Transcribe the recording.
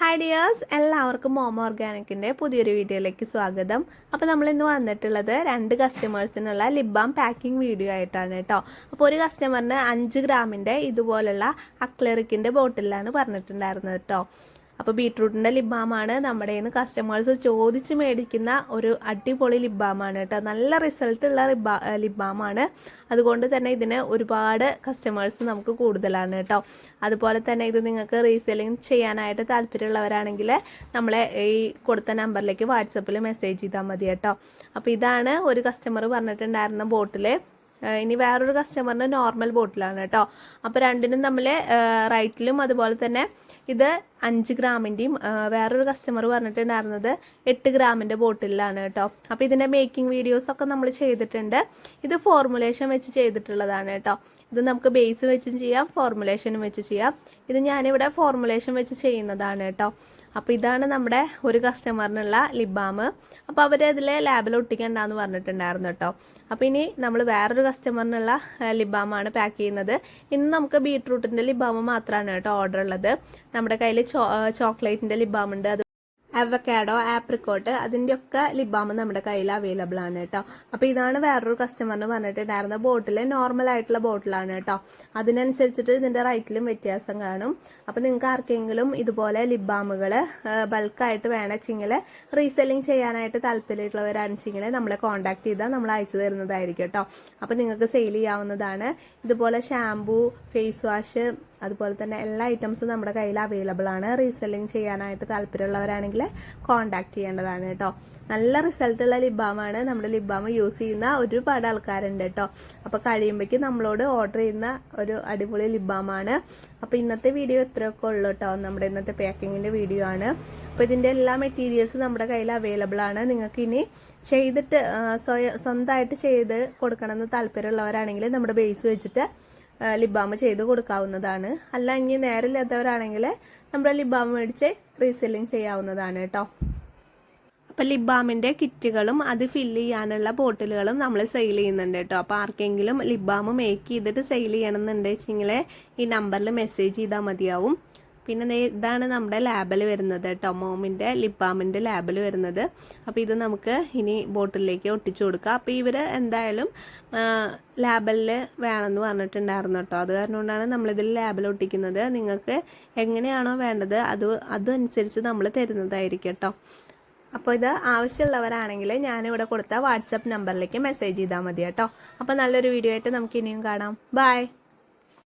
Hi dears, എല്ലാവർക്കും മോമോ ഓർഗാനിക്കിൻ്റെ പുതിയൊരു വീഡിയോയിലേക്ക് സ്വാഗതം. അപ്പോൾ നമ്മളിന്ന് വന്നിട്ടുള്ളത് 2 കസ്റ്റമേഴ്സിനുള്ള ലിപ് ബാം പാക്കിംഗ് വീഡിയോ ആയിട്ടാണ് കേട്ടോ. അപ്പോൾ ഒരു കസ്റ്റമറിന് 5 ഗ്രാമിൻ്റെ ഇതുപോലുള്ള അക്ലറിക്കിൻ്റെ ബോട്ടിലാണ് പറഞ്ഞിട്ടുണ്ടായിരുന്നത് കേട്ടോ. അപ്പോൾ ബീട്രൂട്ടിൻ്റെ ലിപ് ബാമാണ് നമ്മുടെ കയ്യിൽ നിന്ന് കസ്റ്റമേഴ്സ് ചോദിച്ച് മേടിക്കുന്ന ഒരു അടിപൊളി ലിപ് ബാമാണ് കേട്ടോ. നല്ല റിസൾട്ടുള്ള ലിപ് ബാമാണ്. അതുകൊണ്ട് തന്നെ ഇതിന് ഒരുപാട് കസ്റ്റമേഴ്സ് നമുക്ക് കൂടുതലാണ് കേട്ടോ. അതുപോലെ തന്നെ ഇത് നിങ്ങൾക്ക് റീസെല്ലിംഗ് ചെയ്യാനായിട്ട് താല്പര്യമുള്ളവരാണെങ്കിൽ നമ്മളെ ഈ കൊടുത്ത നമ്പറിലേക്ക് വാട്സപ്പിൽ മെസ്സേജ് ചെയ്താൽ മതി കേട്ടോ. അപ്പോൾ ഇതാണ് ഒരു കസ്റ്റമർ പറഞ്ഞിട്ടുണ്ടായിരുന്ന ബോട്ടിൽ. ഇനി വേറൊരു കസ്റ്റമറിന് നോർമൽ ബോട്ടിലാണ് കേട്ടോ. അപ്പോൾ രണ്ടിനും തമ്മിൽ റൈറ്റിലും അതുപോലെ തന്നെ ഇത് 5 ഗ്രാമിൻ്റെയും വേറൊരു കസ്റ്റമർ പറഞ്ഞിട്ടുണ്ടായിരുന്നത് 8 ഗ്രാമിൻ്റെ ബോട്ടിലാണ് കേട്ടോ. അപ്പോൾ ഇതിൻ്റെ മേക്കിംഗ് വീഡിയോസൊക്കെ നമ്മൾ ചെയ്തിട്ടുണ്ട്. ഇത് ഫോർമുലേഷൻ വെച്ച് ചെയ്തിട്ടുള്ളതാണ് കേട്ടോ. ഇത് നമുക്ക് ബേസ് വെച്ചും ചെയ്യാം, ഫോർമുലേഷനും വെച്ച് ചെയ്യാം. ഇത് ഞാനിവിടെ ഫോർമുലേഷൻ വെച്ച് ചെയ്യുന്നതാണ് കേട്ടോ. അപ്പോൾ ഇതാണ് നമ്മുടെ ഒരു കസ്റ്റമറിനുള്ള ലിപ് ബാം. അപ്പോൾ അവർ അതിൽ ലാബിൽ ഒട്ടിക്കണ്ടെന്ന് പറഞ്ഞിട്ടുണ്ടായിരുന്നു കേട്ടോ. അപ്പോൾ ഇനി നമ്മൾ വേറൊരു കസ്റ്റമറിനുള്ള ലിപ് ബാമാണ് പാക്ക് ചെയ്യുന്നത്. ഇന്ന് നമുക്ക് ബീട്രൂട്ടിൻ്റെ ലിപ് ബാം മാത്രമാണ് കേട്ടോ ഓർഡർ ഉള്ളത്. നമ്മുടെ കയ്യിൽ ചോക്ലേറ്റിൻ്റെ ലിപ് ബാം ഉണ്ട്, അവക്കാഡോ, ആപ്രിക്കോട്ട്, അതിൻ്റെയൊക്കെ ലിപ് ബാം നമ്മുടെ കയ്യിൽ അവൈലബിൾ ആണ് കേട്ടോ. അപ്പോൾ ഇതാണ് വേറൊരു കസ്റ്റമറിന് പറഞ്ഞിട്ടുണ്ടായിരുന്ന ബോട്ടിൽ, നോർമൽ ആയിട്ടുള്ള ബോട്ടിലാണ് കേട്ടോ. അതിനനുസരിച്ചിട്ട് ഇതിൻ്റെ റേറ്റിലും വ്യത്യാസം കാണും. അപ്പോൾ നിങ്ങൾക്ക് ആർക്കെങ്കിലും ഇതുപോലെ ലിപ് ബാമുകൾ ബൾക്കായിട്ട് വേണമെങ്കിൽ റീസെല്ലിംഗ് ചെയ്യാനായിട്ട് താല്പര്യമുള്ളവരാണെന്നുവെച്ചെങ്കിൽ നമ്മളെ കോൺടാക്ട് ചെയ്താൽ നമ്മൾ അയച്ചു തരുന്നതായിരിക്കും കേട്ടോ. അപ്പോൾ നിങ്ങൾക്ക് സെയിൽ ചെയ്യാവുന്നതാണ്. ഇതുപോലെ ഷാംപൂ, ഫേസ് വാഷ്, അതുപോലെ തന്നെ എല്ലാ ഐറ്റംസും നമ്മുടെ കയ്യിൽ അവൈലബിൾ ആണ്. റീസെല്ലിംഗ് ചെയ്യാനായിട്ട് താല്പര്യമുള്ളവരാണെങ്കിൽ കോൺടാക്ട് ചെയ്യേണ്ടതാണ് കേട്ടോ. നല്ല റിസൾട്ടുള്ള ലിപ് ബാമാണ്. നമ്മുടെ ലിപ് ബാം യൂസ് ചെയ്യുന്ന ഒരുപാട് ആൾക്കാരുണ്ട് കേട്ടോ. അപ്പോൾ കഴിയുമ്പോഴേക്കും നമ്മളോട് ഓർഡർ ചെയ്യുന്ന ഒരു അടിപൊളി ലിപ് ബാമാണ്. അപ്പോൾ ഇന്നത്തെ വീഡിയോ ഇത്രയൊക്കെ ഉള്ളൂ കേട്ടോ. നമ്മുടെ ഇന്നത്തെ പാക്കിങ്ങിൻ്റെ വീഡിയോ ആണ്. അപ്പോൾ ഇതിൻ്റെ എല്ലാ മെറ്റീരിയൽസും നമ്മുടെ കയ്യിൽ അവൈലബിൾ ആണ്. നിങ്ങൾക്ക് ഇനി ചെയ്തിട്ട് സ്വന്തമായിട്ട് ചെയ്ത് കൊടുക്കണമെന്ന് താല്പര്യമുള്ളവരാണെങ്കിൽ നമ്മുടെ ബേസ് വെച്ചിട്ട് ലിപ് ബാം ചെയ്ത് കൊടുക്കാവുന്നതാണ്. അല്ല ഇനി നേരില്ലാത്തവരാണെങ്കിൽ നമ്മുടെ ലിപ് ബാം മേടിച്ച് റീസെല്ലിംഗ് ചെയ്യാവുന്നതാണ് കേട്ടോ. അപ്പോൾ ലിപ് ബാമിൻ്റെ കിറ്റുകളും അത് ഫില്ല് ചെയ്യാനുള്ള ബോട്ടിലുകളും നമ്മൾ സെയിൽ ചെയ്യുന്നുണ്ട് കേട്ടോ. അപ്പോൾ ആർക്കെങ്കിലും ലിപ് ബാം മേക്ക് ചെയ്തിട്ട് സെയിൽ ചെയ്യണമെന്നുണ്ടെങ്കിൽ ഈ നമ്പറിൽ മെസ്സേജ് ചെയ്താൽ മതിയാവും. പിന്നെ ഇതാണ് നമ്മുടെ ലാബിൽ വരുന്നത് കേട്ടോ, മോമിൻ്റെ ലിപ് ബാമിൻ്റെ ലാബിൽ വരുന്നത്. അപ്പോൾ ഇത് നമുക്ക് ഇനി ബോട്ടിലേക്ക് ഒട്ടിച്ചു കൊടുക്കാം. അപ്പോൾ ഇവർ എന്തായാലും ലാബിൽ വേണമെന്ന് പറഞ്ഞിട്ടുണ്ടായിരുന്നു കേട്ടോ. അത് കാരണം കൊണ്ടാണ് നമ്മളിതിൽ ലാബിൽ ഒട്ടിക്കുന്നത്. നിങ്ങൾക്ക് എങ്ങനെയാണോ വേണ്ടത് അതനുസരിച്ച് നമ്മൾ തരുന്നതായിരിക്കും കേട്ടോ. അപ്പോൾ ഇത് ആവശ്യമുള്ളവരാണെങ്കിൽ ഞാനിവിടെ കൊടുത്ത വാട്സപ്പ് നമ്പറിലേക്ക് മെസ്സേജ് ചെയ്താൽ മതി കേട്ടോ. അപ്പോൾ നല്ലൊരു വീഡിയോ ആയിട്ട് നമുക്ക് ഇനിയും കാണാം. ബൈ.